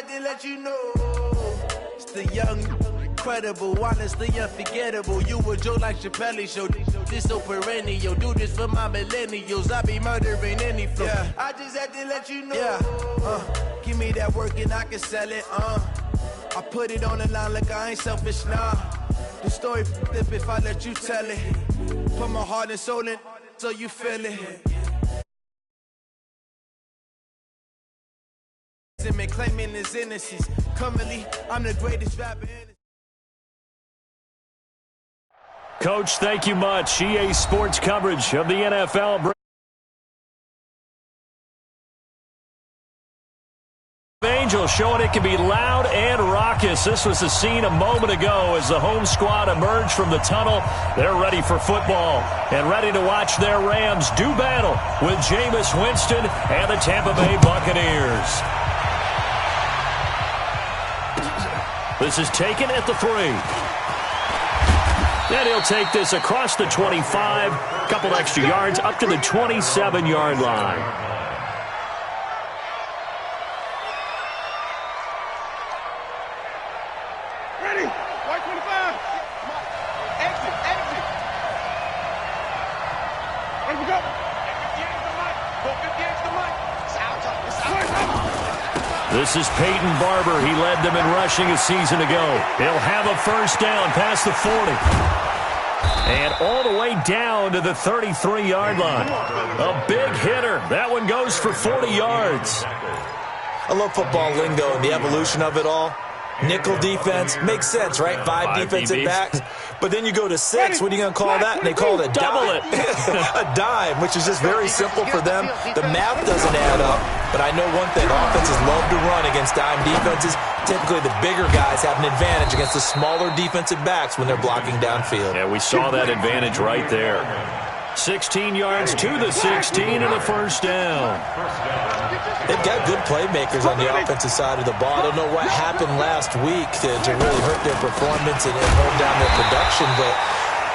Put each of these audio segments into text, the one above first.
had to let you know. It's the young, incredible, honestly unforgettable. You a Joe like Chappelle show. This so perennial. Do this for my millennials. I be murdering any flow. Yeah. I just had to let you know. Yeah. Give me that work and I can sell it. I put it on the line like I ain't selfish, nah. The story flip if I let you tell it. Put my heart and soul in so you feel it. Claiming his innocence. Currently, I'm the greatest rapper in it. Coach, thank you much. EA Sports coverage of the NFL. Angels showing it can be loud and raucous. This was the scene a moment ago as the home squad emerged from the tunnel. They're ready for football and ready to watch their Rams do battle with Jameis Winston and the Tampa Bay Buccaneers. This is taken at the 3. And he'll take this across the 25. A couple extra yards up to the 27-yard line. Ready? White 25. Exit. Ready to go. 58 to the mic. Go 58 to the mic. It's out. This is Peyton Barber. He led them in rushing a season ago. He'll have a first down past the 40. And all the way down to the 33-yard line. A big hitter. That one goes for 40 yards. I love football lingo and the evolution of it all. Nickel defense makes sense, right? Five defensive backs. But then you go to 6. What are you going to call that? And they call it a dime. A dime, which is just very simple for them. The math doesn't add up. But I know one thing. Offenses love to run against dime defenses. Typically, the bigger guys have an advantage against the smaller defensive backs when they're blocking downfield. Yeah, we saw that advantage right there. 16 yards to the 16 and a first down. They've got good playmakers on the offensive side of the ball. I don't know what happened last week to really hurt their performance and hold down their production, but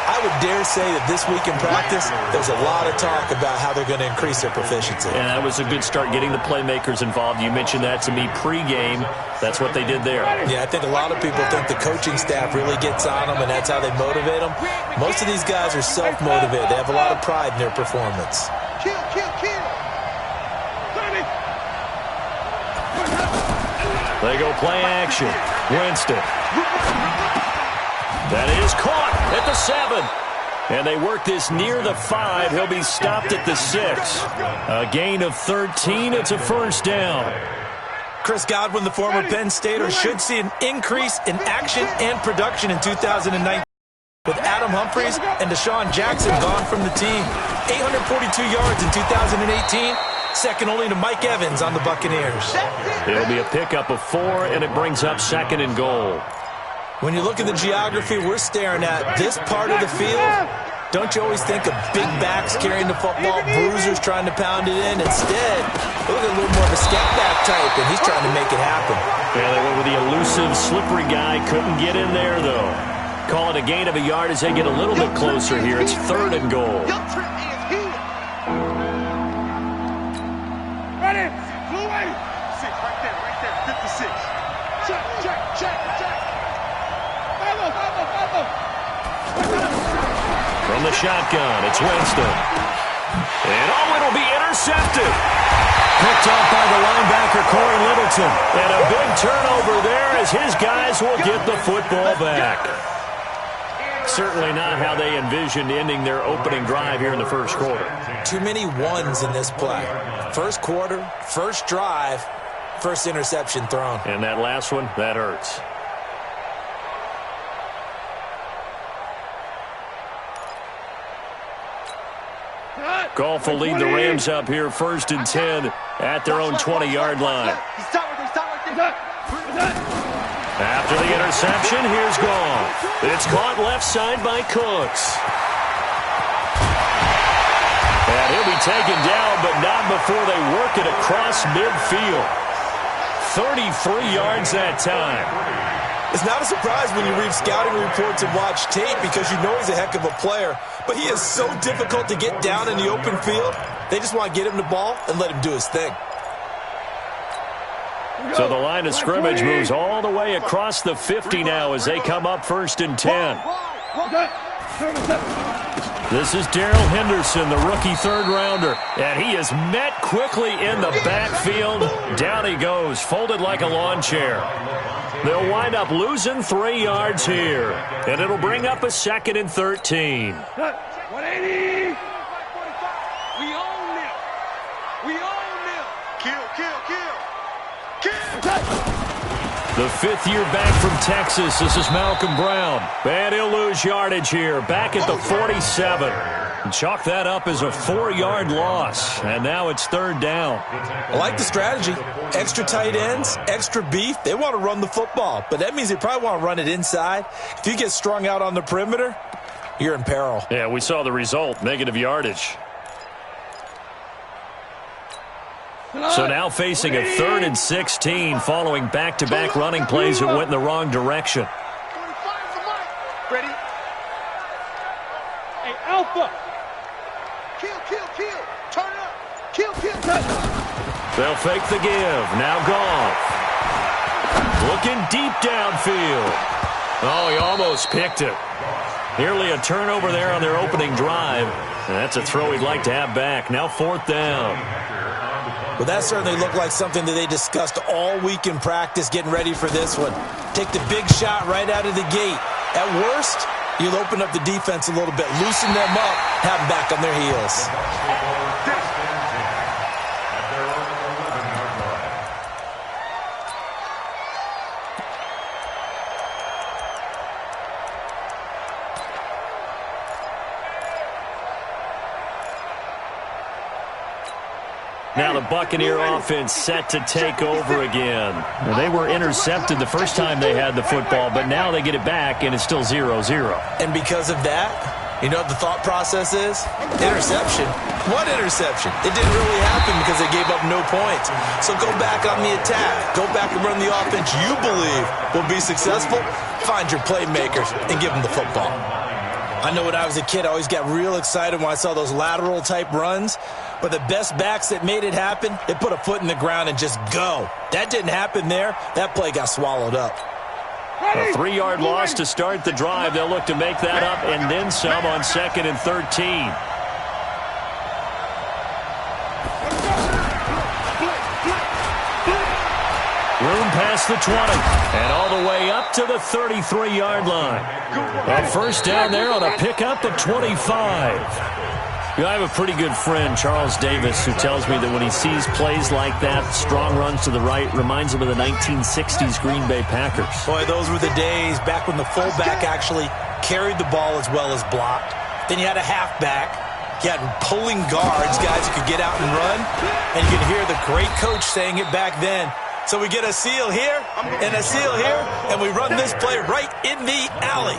I would dare say that this week in practice, there's a lot of talk about how they're going to increase their proficiency. And that was a good start, getting the playmakers involved. You mentioned that to me pregame. That's what they did there. Yeah, I think a lot of people think the coaching staff really gets on them, and that's how they motivate them. Most of these guys are self-motivated. They have a lot of pride in their performance. Kill. They go play action. Winston. That is caught at the 7. And they work this near the 5. He'll be stopped at the 6. A gain of 13. It's a first down. Chris Godwin, the former Penn Stater, should see an increase in action and production in 2019. With Adam Humphries and Deshaun Jackson gone from the team. 842 yards in 2018. Second only to Mike Evans on the Buccaneers. It'll be a pickup of 4, and it brings up 2nd and goal. When you look at the geography we're staring at, this part of the field, don't you always think of big backs carrying the football, bruisers trying to pound it in? Instead, look at a little more of a step back type, and he's trying to make it happen. Yeah, they went with the elusive, slippery guy. Couldn't get in there, though. Call it a gain of a yard as they get a little bit closer here. It's 3rd and goal. Ready? Blue way. 6, right there. 56. Check. Follow. From the shotgun, it's Winston. And it'll be intercepted. Picked up by the linebacker, Corey Littleton. And a big turnover there as his guys will get the football back. Certainly not how they envisioned ending their opening drive here in the first quarter. Too many ones in this play. First quarter, first drive, first interception thrown. And that last one, that hurts. Goff will lead the Rams up here 1st and 10 at their own 20-yard line. After the interception, here's Goff. It's caught left side by Cooks. And he'll be taken down, but not before they work it across midfield. 33 yards that time. It's not a surprise when you read scouting reports and watch tape because you know he's a heck of a player. But he is so difficult to get down in the open field. They just want to get him the ball and let him do his thing. So the line of scrimmage moves all the way across the 50 now as they come up 1st and 10. This is Darrell Henderson, the rookie third-rounder, and he is met quickly in the backfield. Down he goes, folded like a lawn chair. They'll wind up losing 3 yards here, and it'll bring up a 2nd and 13. 180. We own them. We own them. Kill. The 5th year back from Texas, this is Malcolm Brown. And he'll lose yardage here, back at the 47. And chalk that up as a 4-yard loss. And now it's 3rd down. I like the strategy. Extra tight ends, extra beef. They want to run the football, but that means they probably want to run it inside. If you get strung out on the perimeter, you're in peril. Yeah, we saw the result, negative yardage. So now facing a 3rd and 16 following back-to-back running plays that went in the wrong direction. Ready? Hey, Alpha. Kill. Turn it up. Kill. They'll fake the give. Now Goff. Looking deep downfield. Oh, he almost picked it. Nearly a turnover there on their opening drive. And that's a throw he'd like to have back. Now 4th down. Well, that certainly looked like something that they discussed all week in practice getting ready for this one. Take the big shot right out of the gate. At worst, you'll open up the defense a little bit, loosen them up, have them back on their heels. Now the Buccaneer offense set to take over again. Well, they were intercepted the first time they had the football, but now they get it back, and it's still 0-0. And because of that, you know what the thought process is? Interception. What interception? It didn't really happen because they gave up no points. So go back on the attack. Go back and run the offense you believe will be successful. Find your playmakers and give them the football. I know when I was a kid, I always got real excited when I saw those lateral-type runs. But the best backs that made it happen, they put a foot in the ground and just go. That didn't happen there. That play got swallowed up. A 3-yard loss to start the drive. They'll look to make that up and then some on 2nd and 13. Room past the 20 and all the way up to the 33-yard line. A 1st down there on a pickup of 25. I have a pretty good friend, Charles Davis, who tells me that when he sees plays like that, strong runs to the right, reminds him of the 1960s Green Bay Packers. Boy, those were the days back when the fullback actually carried the ball as well as blocked. Then you had a halfback. You had pulling guards, guys who could get out and run. And you could hear the great coach saying it back then. So we get a seal here and a seal here, and we run this play right in the alley.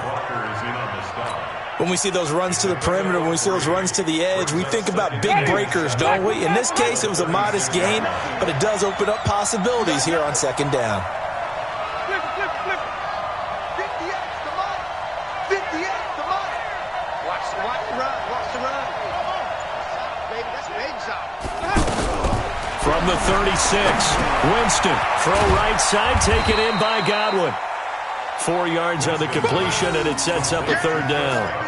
When we see those runs to the perimeter, when we see those runs to the edge, we think about big breakers, don't we? In this case, it was a modest gain, but it does open up possibilities here on 2nd down. Flip. 58's the money. 58's the money. Watch the run. Baby, that's big zone. From the 36, Winston, throw right side, taken in by Godwin. 4 yards on the completion, and it sets up a 3rd down.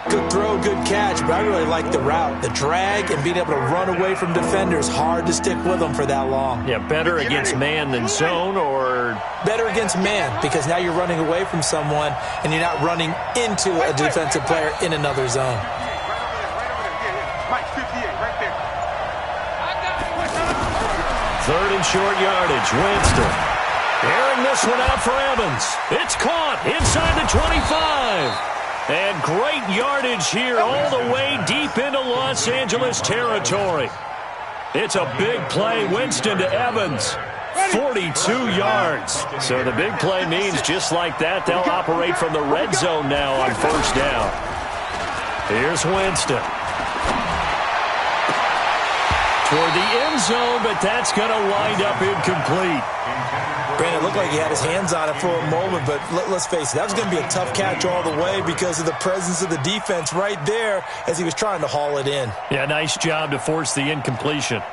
Good throw, good catch, but I really like the route. The drag and being able to run away from defenders, hard to stick with them for that long. Yeah, better against man than zone, or? Better against man, because now you're running away from someone, and you're not running into a defensive player in another zone. Mike, 58, right there. 3rd and short yardage, Winston. Airing this one out for Evans. It's caught inside the 25. And great yardage here all the way deep into Los Angeles territory. It's a big play. Winston to Evans. 42 yards. So the big play means just like that, they'll operate from the red zone now on 1st down. Here's Winston. Toward the end zone, but that's going to wind up incomplete. Brandon, it looked like he had his hands on it for a moment, but let's face it, that was going to be a tough catch all the way because of the presence of the defense right there as he was trying to haul it in. Yeah, nice job to force the incompletion.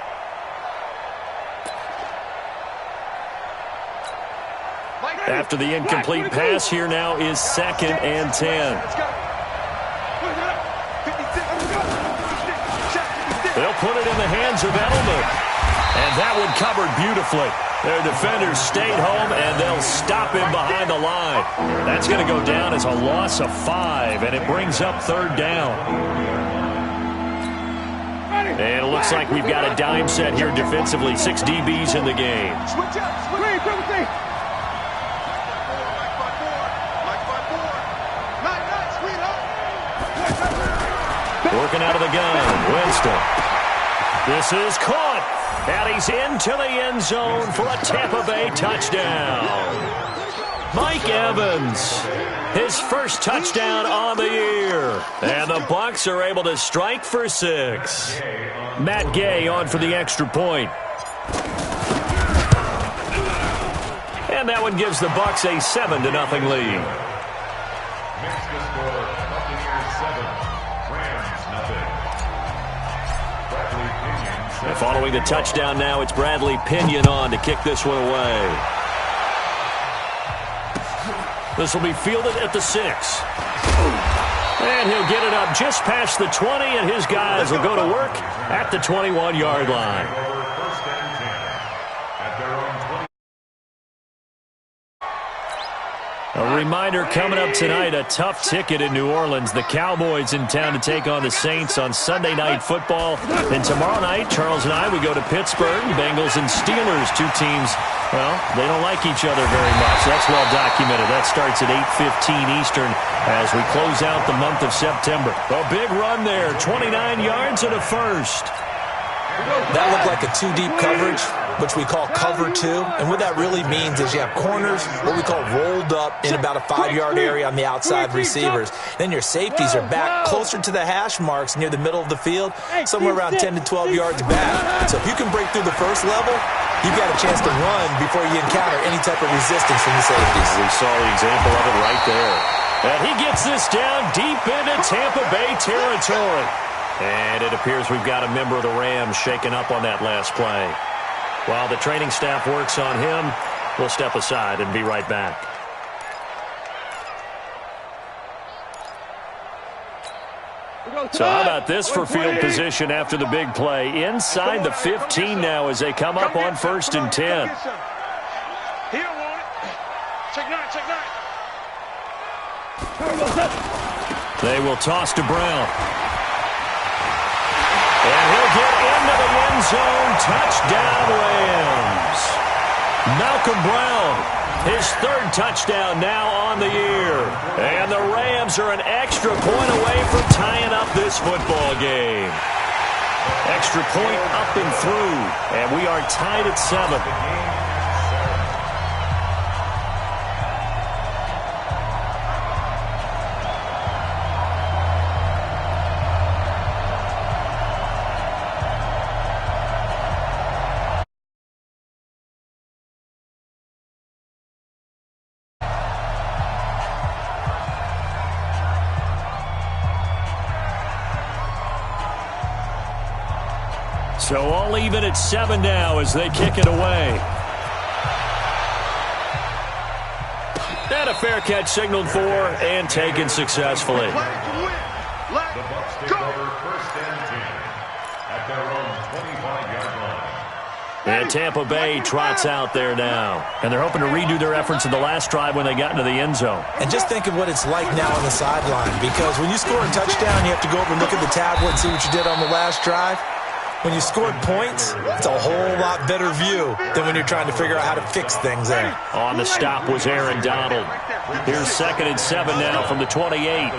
After the incomplete pass, here now is 2nd and 10. They'll put it in the hands of Edelman. And that one covered beautifully. Their defenders stayed home, and they'll stop him behind the line. That's going to go down as a loss of 5, and it brings up 3rd down. And it looks like we've got a dime set here defensively. 6 DBs in the game. Switch up. Working out of the gun, Winston. This is caught, and he's into the end zone for a Tampa Bay touchdown. Mike Evans, his first touchdown on the year, and the Bucs are able to strike for 6. Matt Gay on for the extra point. And that one gives the Bucs a 7-0 lead. And following the touchdown now, it's Bradley Pinion on to kick this one away. This will be fielded at the 6. And he'll get it up just past the 20, and his guys will go to work at the 21-yard line. A reminder coming up tonight, a tough ticket in New Orleans. The Cowboys in town to take on the Saints on Sunday Night Football. And tomorrow night, Charles and I, we go to Pittsburgh. Bengals and Steelers, 2 teams, well, they don't like each other very much. That's well documented. That starts at 8:15 Eastern as we close out the month of September. A big run there, 29 yards and a first. That looked like a 2-deep coverage, which we call cover 2. And what that really means is you have corners, what we call rolled up in about a 5-yard area on the outside receivers. Then your safeties are back closer to the hash marks near the middle of the field, somewhere around 10 to 12 yards back. So if you can break through the first level, you've got a chance to run before you encounter any type of resistance from the safeties. We saw the example of it right there. And he gets this down deep into Tampa Bay territory. And it appears we've got a member of the Rams shaken up on that last play. While the training staff works on him, we'll step aside and be right back. So how about this for field position after the big play? Inside the 15 now as they come up on 1st and 10. He don't want it. Check 9. They will toss to Brown. And he'll get into the end zone. Touchdown, Rams. Malcolm Brown, his 3rd touchdown now on the year. And the Rams are an extra point away from tying up this football game. Extra point up and through. And we are tied at 7. So all even at 7 now as they kick it away. And a fair catch signaled for and taken successfully. The Bucs take over 1st and 10 at their own 25-yard line. And Tampa Bay trots out there now. And they're hoping to redo their efforts in the last drive when they got into the end zone. And just think of what it's like now on the sideline, because when you score a touchdown, you have to go over and look at the tablet and see what you did on the last drive. When you scored points, it's a whole lot better view than when you're trying to figure out how to fix things there. On the stop was Aaron Donald. Here's 2nd and 7 now from the 28.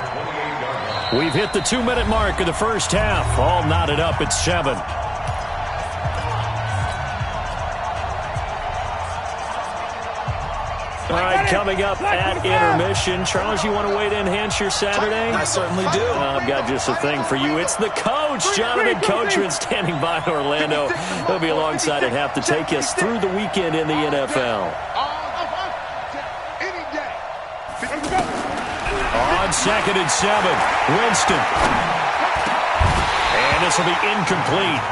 We've hit the 2-minute mark of the first half. All knotted up at 7. All right, coming up at intermission. Charles, you want to wait to enhance your Saturday? I certainly do. I've got just a thing for you. It's the coach, Jonathan Coachman, standing by in Orlando. He'll be alongside at half to take us through the weekend in the NFL. On 2nd and 7, Winston. And this will be incomplete.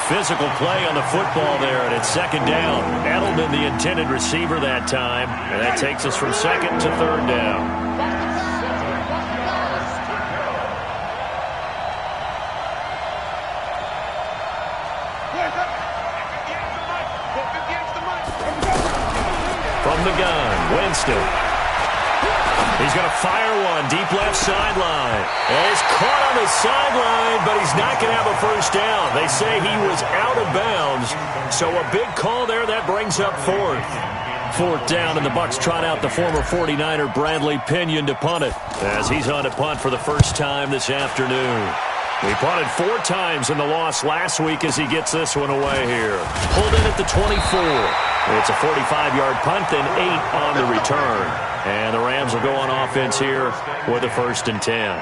physical play on the football there, and it's second down. Edelman, the intended receiver that time, and that takes us from second to third down. From the gun, Winston. He's going to fire one, deep left sideline. And he's caught on the sideline, but he's not going to have a first down. They say he was out of bounds, so a big call there. That brings up fourth. Fourth down, and the Bucs trot out the former 49er Bradley Pinion to punt it, as he's on to punt for the first time this afternoon. He punted 4 times in the loss last week as he gets this one away here. Pulled in at the 24. It's a 45-yard punt, then 8 on the return. And the Rams will go on offense here with a 1st and 10.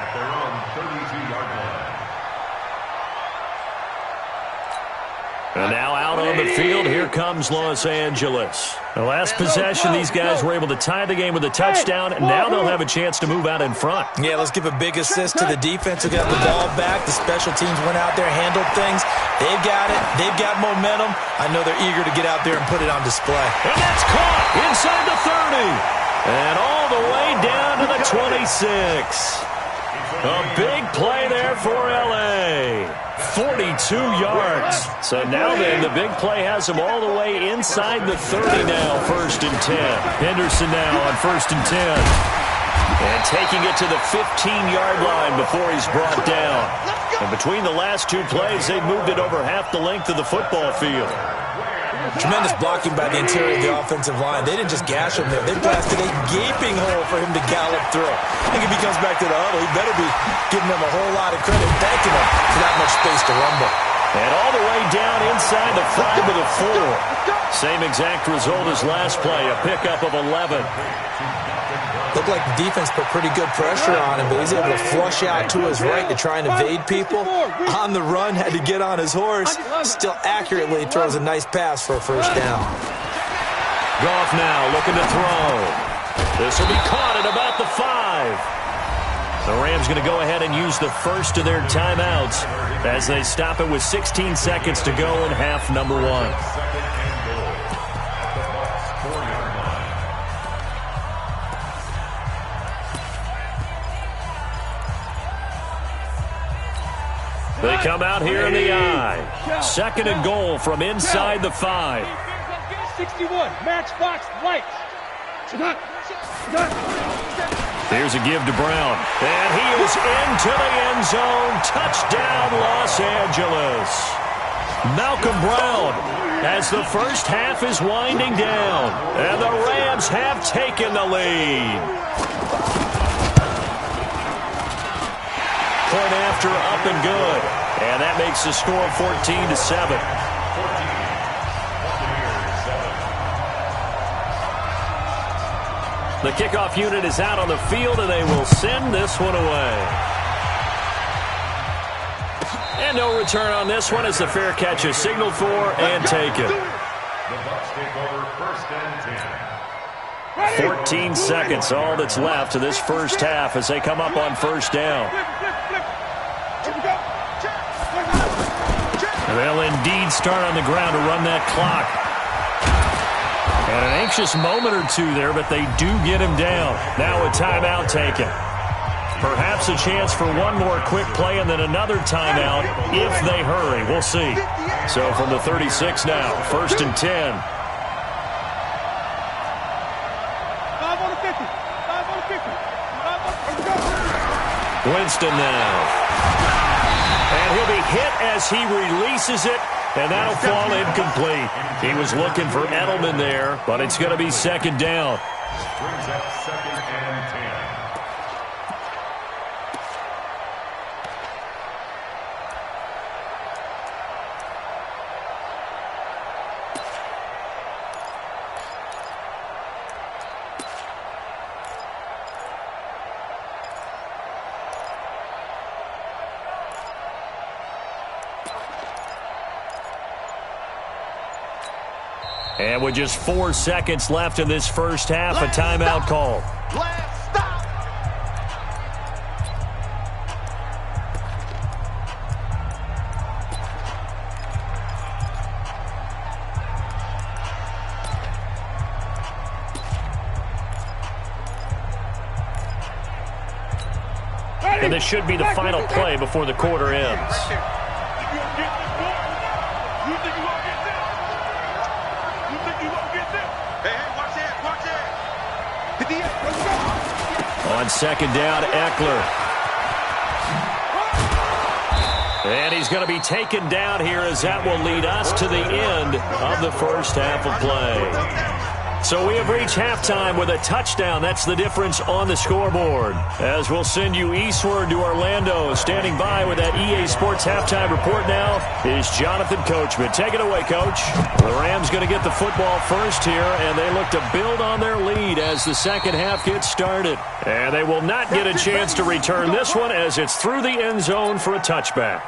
And now out on the field, here comes Los Angeles. The last possession, these guys were able to tie the game with a touchdown, and now they'll have a chance to move out in front. Yeah, let's give a big assist to the defense who got the ball back. The special teams went out there, handled things. They've got it. They've got momentum. I know they're eager to get out there and put it on display. And that's caught inside the 30. And all the way down to the 26. A big play there for L.A. 42 yards. So now then, the big play has him all the way inside the 30 now, 1st and 10. Henderson now on 1st and 10. And taking it to the 15-yard line before he's brought down. And between the last 2 plays, they moved it over half the length of the football field. Tremendous blocking by the interior of the offensive line. They didn't just gash him there. They blasted a gaping hole for him to gallop through. I think if he comes back to the huddle, he better be giving them a whole lot of credit, thanking them for that much space to rumble. And all the way down inside the 5 to the 4. Same exact result as last play, a pickup of 11. Looked like the defense put pretty good pressure on him, but he's able to flush out to his right to try and evade people. On the run, had to get on his horse. Still accurately throws a nice pass for a 1st down. Goff now looking to throw. This will be caught at about the 5. The Rams going to go ahead and use the first of their timeouts as they stop it with 16 seconds to go in half number 1. They come out here in the I. 2nd and goal from inside the 5. 61, matchbox lights. Here's a give to Brown. And he is into the end zone. Touchdown, Los Angeles. Malcolm Brown as the first half is winding down. And the Rams have taken the lead. Point after up and good. And that makes the score 14-7. The kickoff unit is out on the field, and they will send this one away. And no return on this one as the fair catch is signaled for and taken. 14 seconds, all that's left of this first half as they come up on 1st down. They'll indeed start on the ground to run that clock. And an anxious moment or 2 there, but they do get him down. Now a timeout taken. Perhaps a chance for one more quick play and then another timeout if they hurry. We'll see. So from the 36 now, 1st and 10. 5 on the 50. 5 on the 50. Winston now. And he'll be hit as he releases it, and that'll fall incomplete. He was looking for Edelman there, but it's going to be 2nd down. Brings up 2nd and 10. And with just 4 seconds left in this first half, a timeout call. Last stop. And this should be the final play before the quarter ends. On second down, Eckler. And he's going to be taken down here as that will lead us to the end of the first half of play. So we have reached halftime with a touchdown. That's the difference on the scoreboard. As we'll send you eastward to Orlando. Standing by with that EA Sports halftime report now is Jonathan Coachman. Take it away, Coach. The Rams going to get the football first here, and they look to build on their lead as the second half gets started. And they will not get a chance to return this one as it's through the end zone for a touchback.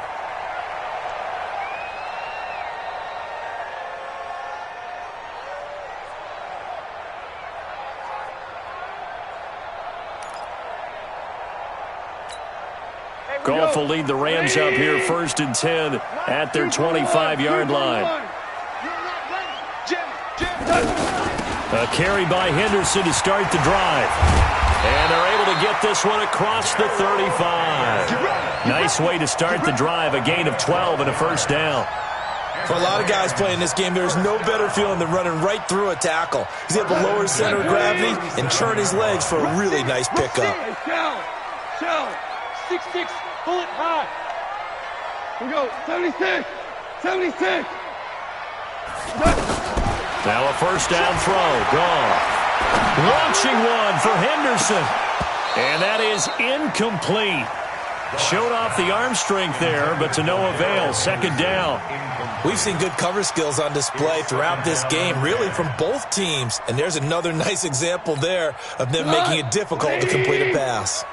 Goff will lead the Rams up here first and 10 at their 25-yard line. A carry by Henderson to start the drive. And they're able to get this one across the 35. Nice way to start the drive, a gain of 12 and a first down. For a lot of guys playing this game, there's no better feeling than running right through a tackle. He's able to lower his center of gravity and turn his legs for a really nice pickup. Shell. 6'6", pull it high. We go, 76. Now a first down throw, gone. Launching one for Henderson. And that is incomplete. Showed off the arm strength there, but to no avail. Second down. We've seen good cover skills on display throughout this game, really from both teams. And there's another nice example there of them making it difficult to complete a pass.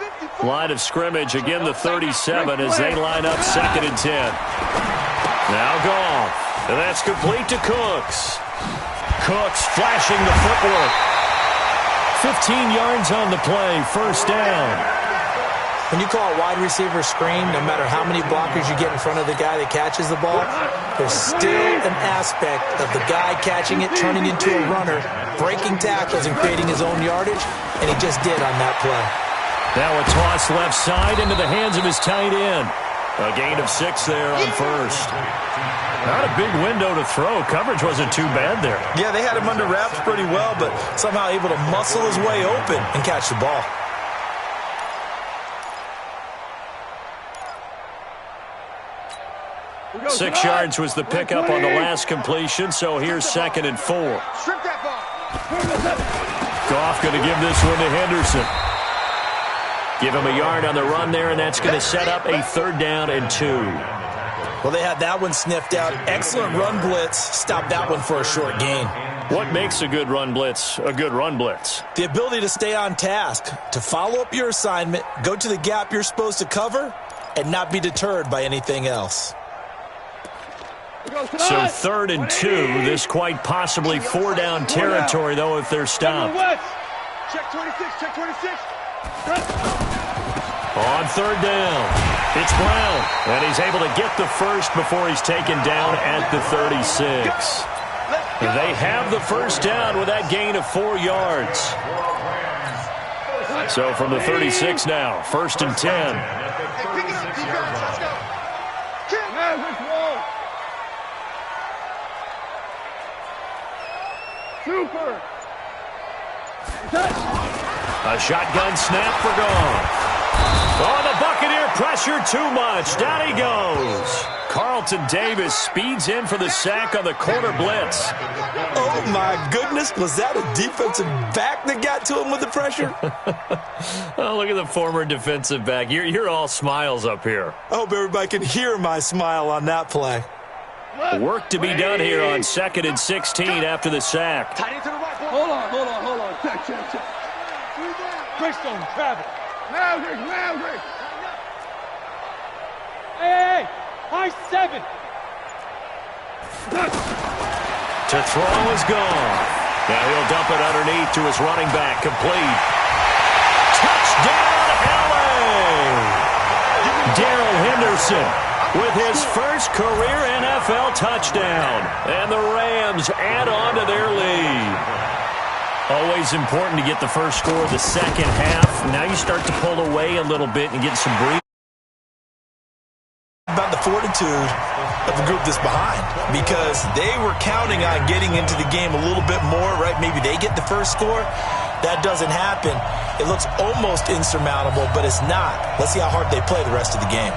Line of scrimmage, again the 37 as they line up second and 10. Now Goff. And that's complete to Cooks. Cooks flashing the footwork. 15 yards on the play, first down. When you call a wide receiver screen, no matter how many blockers you get in front of the guy that catches the ball, there's still an aspect of the guy catching it, turning into a runner, breaking tackles and creating his own yardage, and he just did on that play. Now a toss left side into the hands of his tight end. A gain of 6 there on first. Not a big window to throw. Coverage wasn't too bad there. Yeah, they had him under wraps pretty well, but somehow able to muscle his way open and catch the ball. Six yards was the pickup on the last completion, so here's second and 4. Goff going to give this one to Henderson. Give him a yard on the run there, and that's going to set up a third down and 2. Well, they had that one sniffed out. Excellent run blitz. Stopped that one for a short gain. What makes a good run blitz a good run blitz? The ability to stay on task, to follow up your assignment, go to the gap you're supposed to cover, and not be deterred by anything else. So third and 2, this quite possibly 4-down territory, though, if they're stopped. Check 26. On third down, it's Brown, and he's able to get the first before he's taken down at the 36. They have the first down with that gain of 4 yards. So from the 36 now, first and 10. Super. A shotgun snap for Goff. Oh, the Buccaneer pressure too much. Down he goes. Carlton Davis speeds in for the sack on the corner blitz. Oh, my goodness. Was that a defensive back that got to him with the pressure? Oh, look at the former defensive back. You're all smiles up here. I hope everybody can hear my smile on that play. Work to be done here on second and 16 after the sack. Hold on. Check. Greystone, travel. Louder. Hey, high 7. To throw is gone. Now he'll dump it underneath to his running back, complete. Touchdown, LA! Darrell Henderson with his first career NFL touchdown. And the Rams add on to their lead. Always important to get the first score of the second half. Now you start to pull away a little bit and get some breathing. About the fortitude of the group that's behind, because they were counting on getting into the game a little bit more, right? Maybe they get the first score. That doesn't happen. It looks almost insurmountable, but it's not. Let's see how hard they play the rest of the game.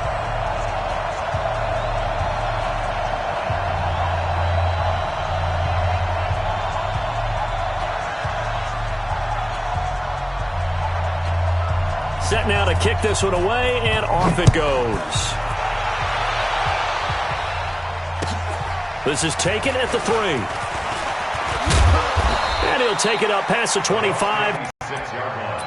Set now to kick this one away, and off it goes. This is taken at the 3. And he'll take it up past the 25. 6-yard line.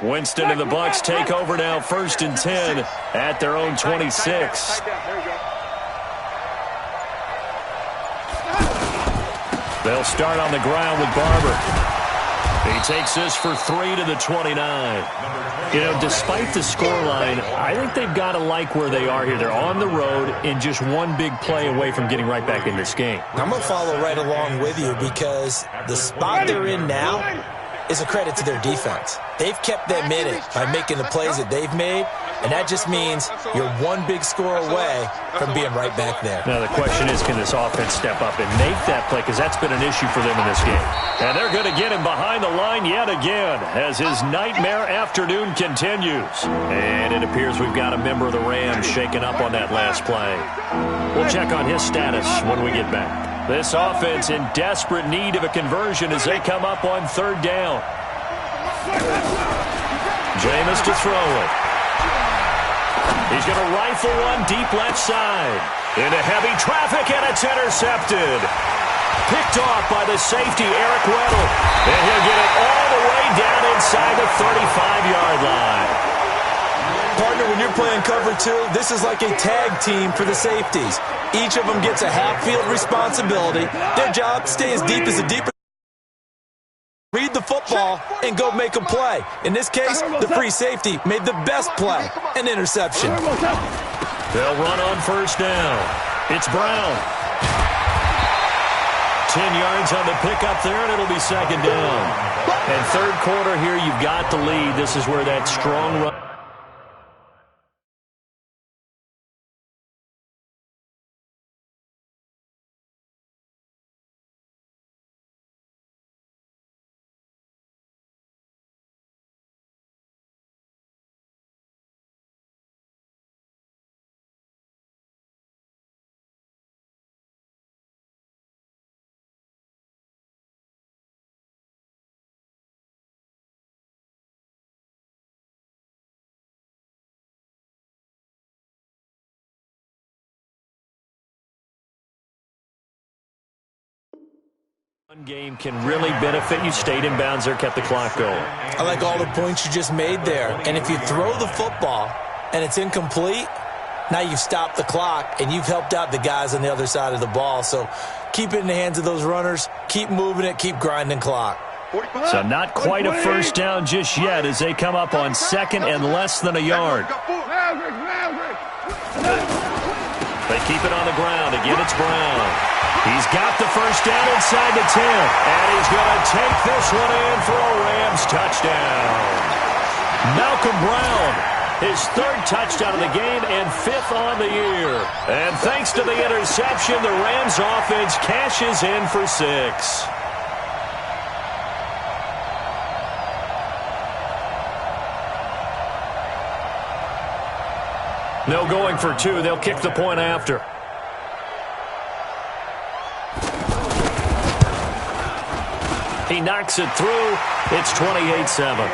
Winston and the Bucs take over now, 1st and 10 at their own 26. They'll start on the ground with Barber. He takes this for 3 to the 29. You know, despite the scoreline, I think they've got to like where they are here. They're on the road and just one big play away from getting right back in this game. I'm going to follow right along with you because the spot they're in now is a credit to their defense. They've kept them in it by making the plays that they've made, and that just means you're one big score away from being right back there. Now the question is, can this offense step up and make that play, because that's been an issue for them in this game. And they're going to get him behind the line yet again as his nightmare afternoon continues. And it appears we've got a member of the Rams shaken up on that last play. We'll check on his status when we get back. This offense in desperate need of a conversion as they come up on 3rd down. Jameis to throw it. He's going to rifle one deep left side. Into heavy traffic, and it's intercepted. Picked off by the safety, Eric Weddle. And he'll get it all the way down inside the 35-yard line. Partner, when you're playing cover 2, this is like a tag team for the safeties. Each of them gets a half-field responsibility. Their job, stay as deep as the deeper. Read the football and go make a play. In this case, the free safety made the best play, an interception. They'll run on 1st down. It's Brown. 10 yards on the pickup there, and it'll be 2nd down. And 3rd quarter here, you've got the lead. This is where that strong run. One game can really benefit you. Stayed in bounds there, kept the clock going. I like all the points you just made there. And if you throw the football and it's incomplete, now you've stopped the clock and you've helped out the guys on the other side of the ball. So keep it in the hands of those runners. Keep moving it. Keep grinding clock. So not quite a 1st down just yet as they come up on 2nd and less than a yard. They keep it on the ground. Again, it's Brown. He's got the 1st down inside the 10. And he's going to take this one in for a Rams touchdown. Malcolm Brown, his 3rd touchdown of the game and 5th on the year. And thanks to the interception, the Rams offense cashes in for 6. No going for 2. They'll kick the point after. He knocks it through. It's 28-7.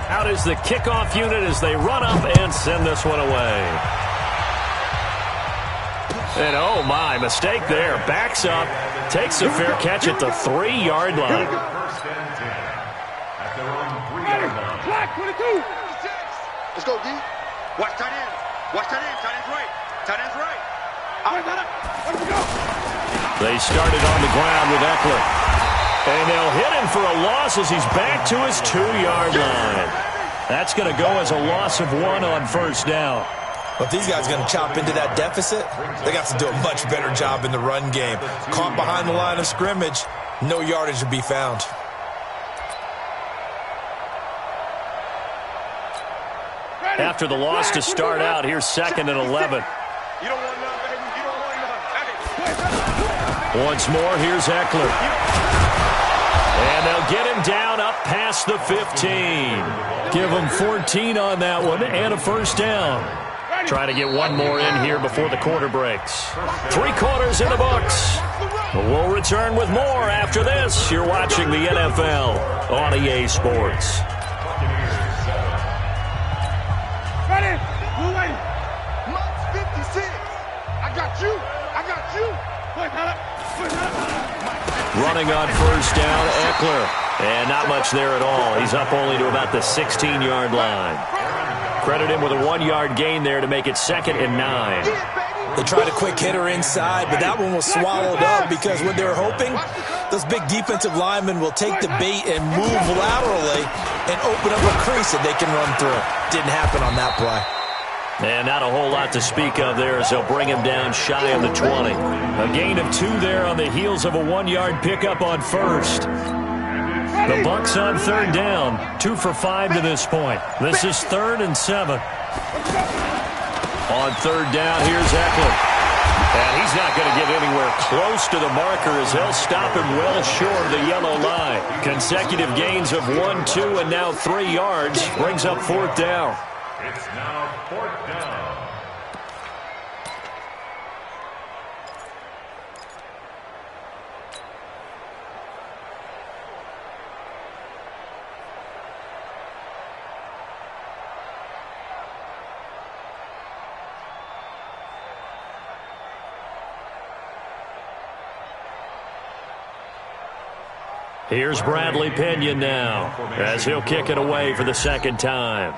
Out is the kickoff unit as they run up and send this one away. And oh my, mistake there. Backs up, takes a fair catch at the 3-yard line. First and 10. At their own 3-yard line. Black 22. Let's go, D. Watch tight end. Watch tight end. Tight end's right. Tight end's right. Let him go. They started on the ground with Eckler. And they'll hit him for a loss as he's back to his 2-yard line. That's going to go as a loss of 1 on first down. Well, if these guys are going to chop into that deficit, they got to do a much better job in the run game. Caught behind the line of scrimmage, no yardage to be found. After the loss to start out, here's 2nd and 11. You don't want none, baby. You don't want none. Hey. Once more, here's Eckler. And they'll get him down up past the 15. Give him 14 on that one and a first down. Try to get one more in here before the quarter breaks. 3 quarters in the books. We'll return with more after this. You're watching the NFL on EA Sports. Ready? Move away. Months 56. I got you. I got you. Wait, hold up. Running on first down, Eckler. And not much there at all. He's up only to about the 16-yard line. Credit him with a 1-yard gain there to make it 2nd and 9. They tried a quick hitter inside, but that one was swallowed up because what they're hoping, those big defensive linemen will take the bait and move laterally and open up a crease that they can run through. Didn't happen on that play. And not a whole lot to speak of there as they'll bring him down shy of the 20. A gain of 2 there on the heels of a 1-yard pickup on first. The Bucs on third down, 2 for 5 to this point. This is 3rd and 7. On third down, here's Eckler. And he's not going to get anywhere close to the marker as they'll stop him well short of the yellow line. Consecutive gains of 1, 2, and now 3 yards brings up 4th down. It's now 4th down. Here's Bradley Pinion now as he'll kick it away for the 2nd time.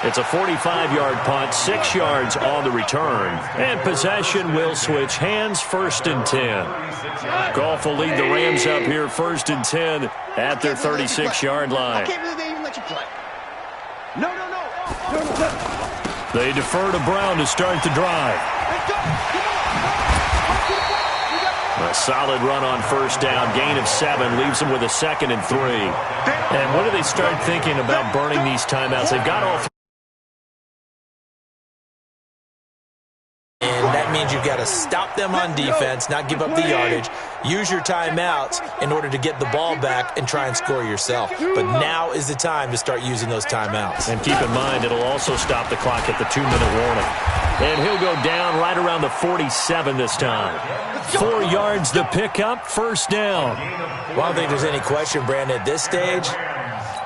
It's a 45-yard punt, 6 yards on the return. And possession will switch hands, 1st and 10. Goff will lead the Rams up here, 1st and 10 at their 36-yard line. I can't believe they even let you play. No. They defer to Brown to start the drive. A solid run on first down, gain of 7, leaves them with a 2nd and 3. And when do they start thinking about burning these timeouts? They've got all 3. And that means you've got to stop them on defense, not give up the yardage, use your timeouts in order to get the ball back and try and score yourself. But now is the time to start using those timeouts. And keep in mind, it'll also stop the clock at the 2-minute warning. And he'll go down right around the 47 this time. 4 yards the pickup, 1st down. Well, I don't think there's any question, Brandon, at this stage.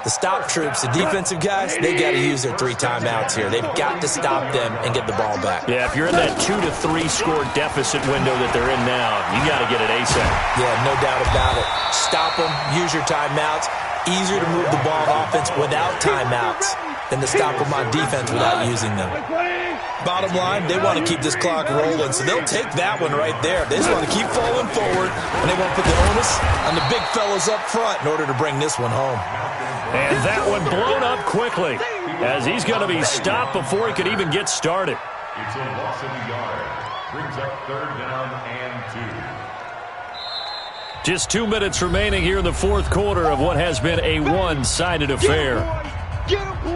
The stop troops, the defensive guys, they got to use their 3 timeouts here. They've got to stop them and get the ball back. Yeah, if you're in that 2 to 3 score deficit window that they're in now, you got to get it ASAP. Yeah, no doubt about it. Stop them, use your timeouts. Easier to move the ball on offense without timeouts than to stop them on defense without using them. Bottom line, they want to keep this clock rolling, so they'll take that one right there. They just want to keep falling forward, and they want to put the onus on the big fellas up front in order to bring this one home. And that one blown up quickly as he's going to be stopped before he could even get started. It's a loss of a yard. Brings up 3rd down and 2. Just 2 minutes remaining here in the 4th quarter of what has been a one-sided affair. Get him, boy.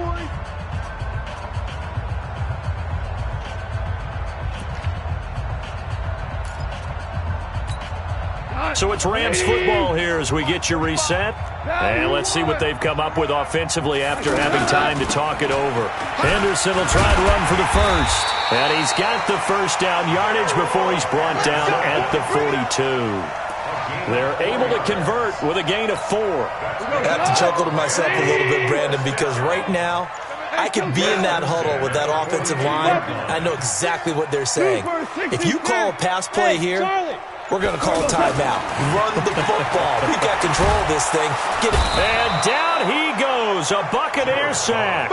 So it's Rams football here as we get you reset. And let's see what they've come up with offensively after having time to talk it over. Henderson will try to run for the first. And he's got the first down yardage before he's brought down at the 42. They're able to convert with a gain of 4. I have to chuckle to myself a little bit, Brandon, because right now I could be in that huddle with that offensive line. I know exactly what they're saying. If you call a pass play here, we're going to call a timeout. Run the football. We've got control of this thing. Get it. And down he goes. A Buccaneer sack.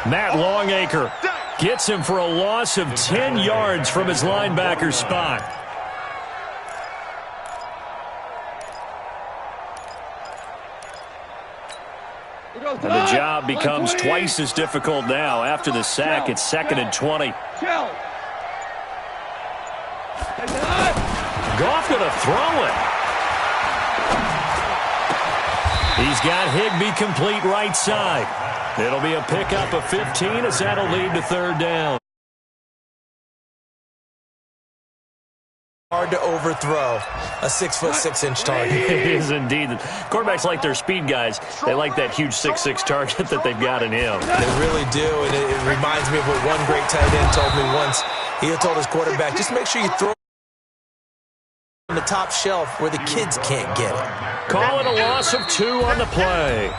Matt Longacre gets him for a loss of 10 yards from his linebacker spot. And the job becomes twice as difficult now. After the sack, it's 2nd and 20. Goff going to throw it. He's got Higbee complete right side. It'll be a pickup of 15 as that'll lead to 3rd down. Hard to overthrow a 6'6" target. It is indeed. Quarterbacks like their speed guys. They like that huge 6'6" target that they've got in him. They really do, and it reminds me of what one great tight end told me once. He told his quarterback, just make sure you throw on the top shelf where the kids can't get it. Call it a loss of 2 on the play.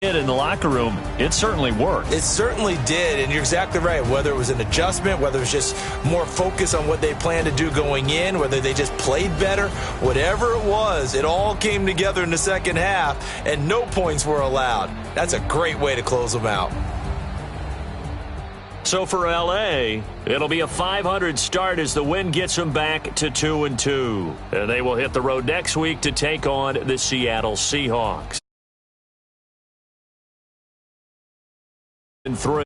And in the locker room, it certainly worked. It certainly did, and you're exactly right. Whether it was an adjustment, whether it was just more focus on what they planned to do going in, whether they just played better, whatever it was, it all came together in the second half, and no points were allowed. That's a great way to close them out. So for L.A., it'll be a 500 start as the win gets them back to 2-2. And they will hit the road next week to take on the Seattle Seahawks. 3.